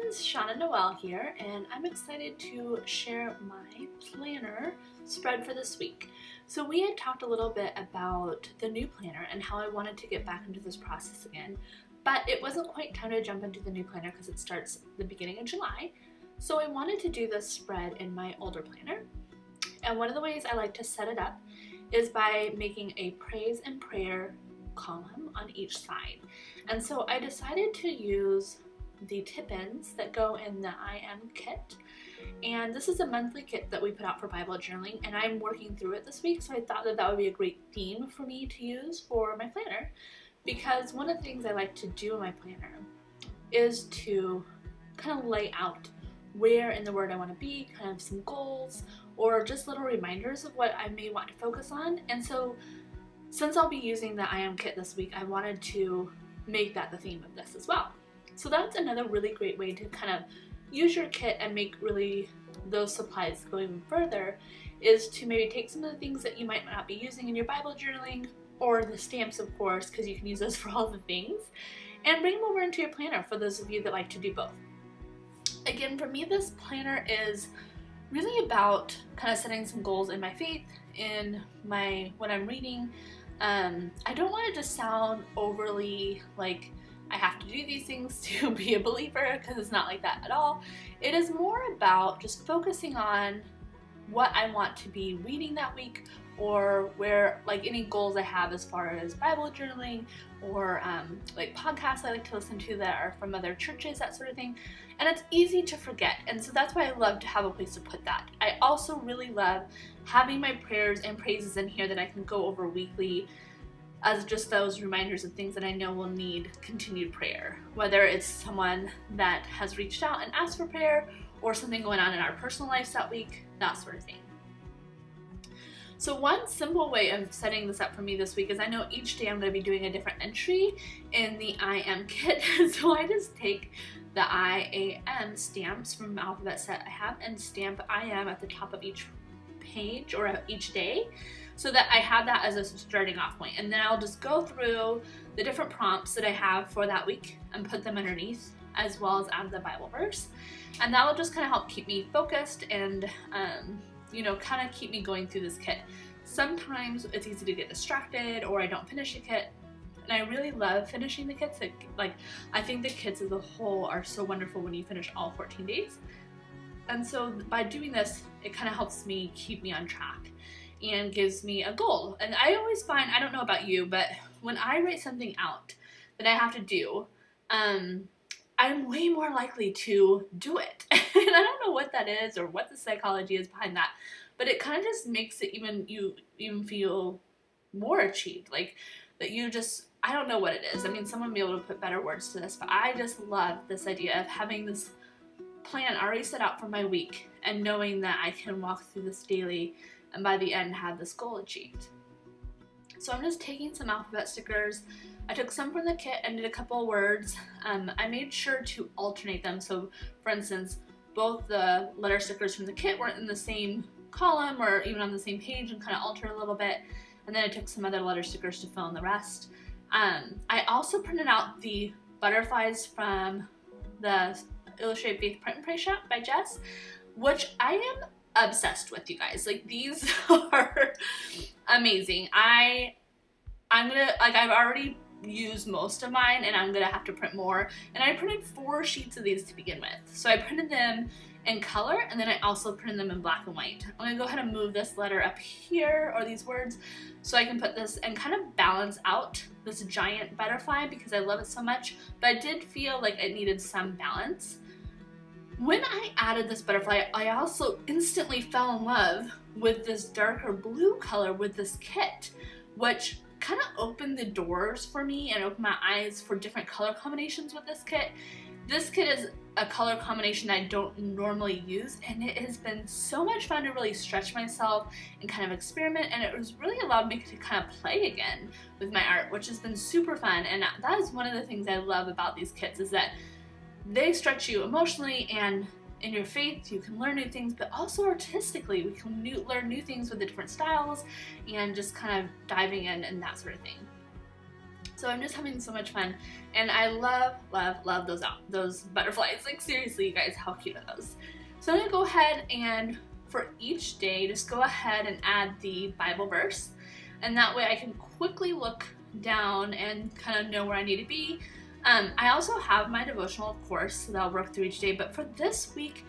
friends, Shauna Noel here, and I'm excited to share my planner spread for this week. So we had talked a little bit about the new planner and how I wanted to get back into this process again, but it wasn't quite time to jump into the new planner because it starts the beginning of July. So I wanted to do this spread in my older planner, and one of the ways I like to set it up is by making a praise and prayer column on each side. And so I decided to use the tip-ins that go in the I Am kit, and this is a monthly kit that we put out for Bible journaling, and I'm working through it this week, so I thought that that would be a great theme for me to use for my planner, because one of the things I like to do in my planner is to kind of lay out where in the Word I want to be, kind of some goals or just little reminders of what I may want to focus on. And so since I'll be using the I Am kit this week, I wanted to make that the theme of this as well. So that's another really great way to kind of use your kit and make really those supplies go even further, is to maybe take some of the things that you might not be using in your Bible journaling, or the stamps of course, because you can use those for all the things, and bring them over into your planner for those of you that like to do both. Again, for me, this planner is really about kind of setting some goals in my faith, in what I'm reading. I don't want it to sound overly like I have to do these things to be a believer, because it's not like that at all. It is more about just focusing on what I want to be reading that week, or where, like, any goals I have as far as Bible journaling, or like podcasts I like to listen to that are from other churches, that sort of thing. And it's easy to forget, and so that's why I love to have a place to put that. I also really love having my prayers and praises in here that I can go over weekly, as just those reminders of things that I know will need continued prayer, whether it's someone that has reached out and asked for prayer, or something going on in our personal lives that week, that sort of thing. So one simple way of setting this up for me this week is, I know each day I'm going to be doing a different entry in the I Am kit, so I just take the I Am stamps from alphabet set I have and stamp I Am at the top of each page or each day, so that I have that as a starting off point. And then I'll just go through the different prompts that I have for that week and put them underneath, as well as add the Bible verse. And that will just kind of help keep me focused and kind of keep me going through this kit. Sometimes it's easy to get distracted, or I don't finish a kit, and I really love finishing the kits. I think the kits as a whole are so wonderful when you finish all 14 days. And so by doing this, it kind of helps me keep me on track and gives me a goal. And I always find, I don't know about you, but when I write something out that I have to do, I'm way more likely to do it. And I don't know what that is or what the psychology is behind that, but it kind of just makes it you even feel more achieved. Like that you just, I don't know what it is. I mean, someone will be able to put better words to this, but I just love this idea of having this plan already set out for my week and knowing that I can walk through this daily and by the end have this goal achieved. So I'm just taking some alphabet stickers. I took some from the kit and did a couple of words. I made sure to alternate them. So for instance, both the letter stickers from the kit weren't in the same column or even on the same page, and kind of alter a little bit. And then I took some other letter stickers to fill in the rest. I also printed out the butterflies from the Illustrated Faith Print and Pray Shop by Jess, which I am obsessed with, you guys. Like, these are amazing. I'm gonna, I've already used most of mine, and I'm gonna have to print more. And I printed 4 sheets of these to begin with. So I printed them in color, and then I also printed them in black and white. I'm gonna go ahead and move this letter up here, or these words, so I can put this and kind of balance out this giant butterfly, because I love it so much, but I did feel like it needed some balance. When I added this butterfly, I also instantly fell in love with this darker blue color with this kit, which kind of opened the doors for me and opened my eyes for different color combinations with this kit. This kit is a color combination I don't normally use, and it has been so much fun to really stretch myself and kind of experiment, and it was really allowed me to kind of play again with my art, which has been super fun. And that is one of the things I love about these kits, is that they stretch you emotionally, and in your faith you can learn new things, but also artistically we can learn new things with the different styles and just kind of diving in and that sort of thing. So So I'm just having so much fun, and I love those butterflies. Like seriously, you guys, how cute are those? So I'm gonna go ahead and for each day, just go ahead and add the Bible verse, and that way I can quickly look down and kind of know where I need to be. I also have my devotional, of course, that I'll work through each day, but for this week,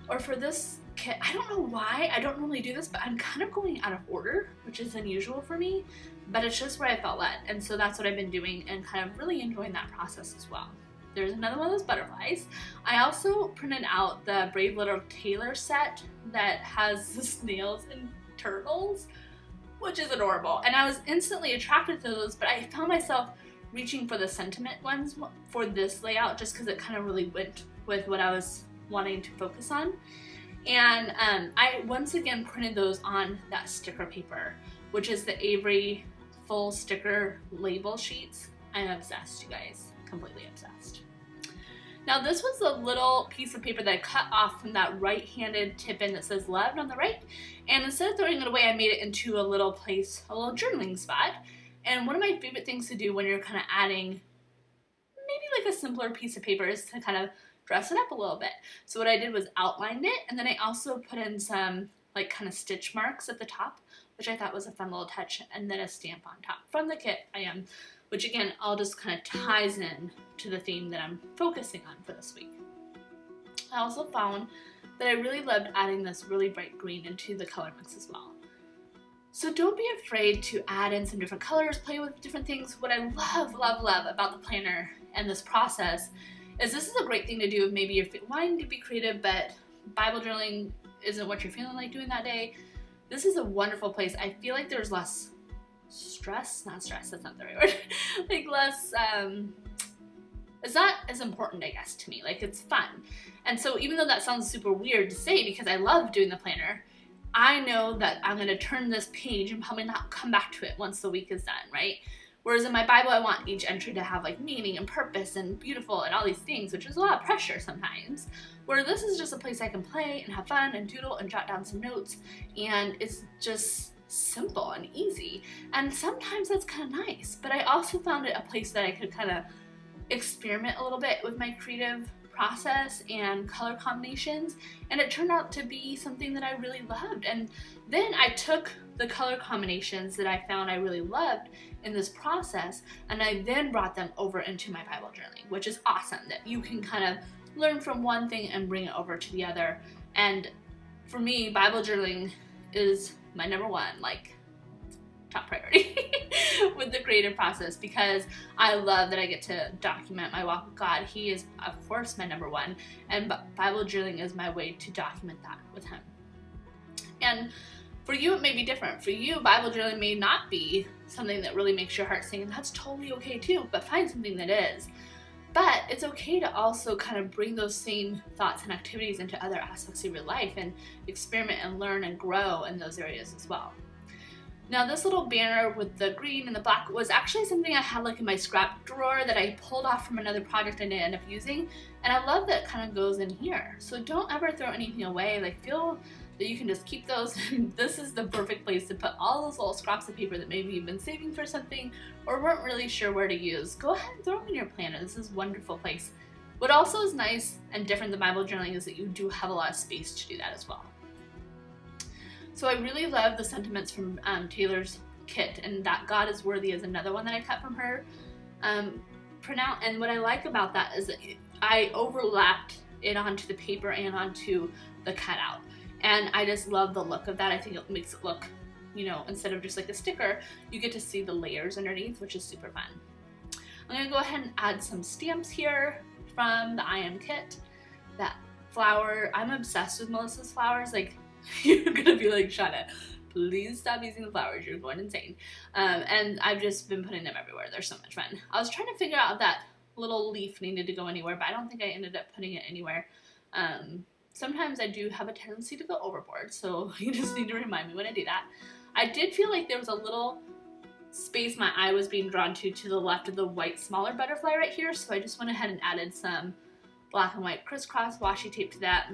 or for this kit, I don't know why, I don't normally do this, but I'm kind of going out of order, which is unusual for me, but it's just where I felt led, and so that's what I've been doing and kind of really enjoying that process as well. There's another one of those butterflies. I also printed out the Brave Little Tailor set that has the snails and turtles, which is adorable, and I was instantly attracted to those, but I found myself reaching for the sentiment ones for this layout just because it kind of really went with what I was wanting to focus on. And I once again printed those on that sticker paper, which is the Avery full sticker label sheets. I'm obsessed, you guys, completely obsessed. Now this was a little piece of paper that I cut off from that right-handed tip-in that says loved on the right, and instead of throwing it away, I made it into a little place, a little journaling spot. And one of my favorite things to do when you're kind of adding maybe like a simpler piece of paper is to kind of dress it up a little bit. So what I did was outlined it, and then I also put in some like kind of stitch marks at the top, which I thought was a fun little touch, and then a stamp on top from the kit I Am, which again all just kind of ties in to the theme that I'm focusing on for this week. I also found that I really loved adding this really bright green into the color mix as well. So don't be afraid to add in some different colors, play with different things. What I love about the planner and this process is this is a great thing to do if maybe you're wanting to be creative, but Bible journaling isn't what you're feeling like doing that day. This is a wonderful place. I feel like there's less stress, not stress, that's not the right word, like less, it's not as important, I guess, to me. Like, it's fun. And so even though that sounds super weird to say because I love doing the planner, I know that I'm going to turn this page and probably not come back to it once the week is done, right? Whereas in my Bible, I want each entry to have like meaning and purpose and beautiful and all these things, which is a lot of pressure sometimes. Where this is just a place I can play and have fun and doodle and jot down some notes, and it's just simple and easy. And sometimes that's kind of nice, but I also found it a place that I could kind of experiment a little bit with my creative process and color combinations, and it turned out to be something that I really loved. And then I took the color combinations that I found I really loved in this process, and I then brought them over into my Bible journaling, which is awesome that you can kind of learn from one thing and bring it over to the other. And for me, Bible journaling is my number one, like, top priority with the creative process, because I love that I get to document my walk with God. He is, of course, my number one, and Bible journaling is my way to document that with Him. And for you, it may be different. For you, Bible journaling may not be something that really makes your heart sing, and that's totally okay too, but find something that is. But it's okay to also kind of bring those same thoughts and activities into other aspects of your life and experiment and learn and grow in those areas as well. Now this little banner with the green and the black was actually something I had like in my scrap drawer that I pulled off from another project I didn't end up using, and I love that it kind of goes in here. So don't ever throw anything away. Like, feel that you can just keep those. This is the perfect place to put all those little scraps of paper that maybe you've been saving for something or weren't really sure where to use. Go ahead and throw them in your planner. This is a wonderful place. What also is nice and different than Bible journaling is that you do have a lot of space to do that as well. So I really love the sentiments from Taylor's kit, and that God is worthy is another one that I cut from her printout. And what I like about that is that I overlapped it onto the paper and onto the cutout. And I just love the look of that. I think it makes it look, you know, instead of just like a sticker, you get to see the layers underneath, which is super fun. I'm gonna go ahead and add some stamps here from the I Am kit. That flower, I'm obsessed with Melissa's flowers. Like, you're gonna be like, Shauna, please stop using the flowers, you're going insane. And I've just been putting them everywhere. They're so much fun. I was trying to figure out if that little leaf needed to go anywhere, but I don't think I ended up putting it anywhere. Sometimes I do have a tendency to go overboard, so you just need to remind me when I do that. I did feel like there was a little space my eye was being drawn to the left of the white smaller butterfly right here, so I just went ahead and added some black and white crisscross washi tape to that,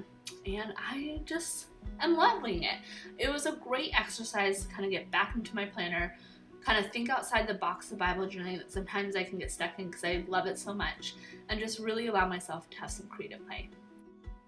and I just am loving it. It was a great exercise to kind of get back into my planner, kind of think outside the box of Bible journaling that sometimes I can get stuck in because I love it so much, and just really allow myself to have some creative play.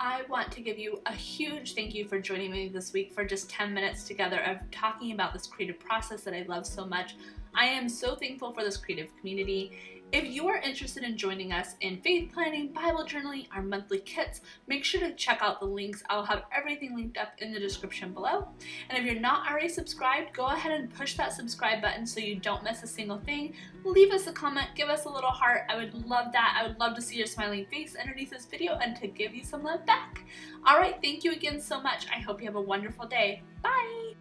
I want to give you a huge thank you for joining me this week for just 10 minutes together of talking about this creative process that I love so much. I am so thankful for this creative community. If you are interested in joining us in faith planning, Bible journaling, our monthly kits, make sure to check out the links. I'll have everything linked up in the description below. And if you're not already subscribed, go ahead and push that subscribe button so you don't miss a single thing. Leave us a comment, give us a little heart. I would love that. I would love to see your smiling face underneath this video and to give you some love back. All right, thank you again so much. I hope you have a wonderful day. Bye.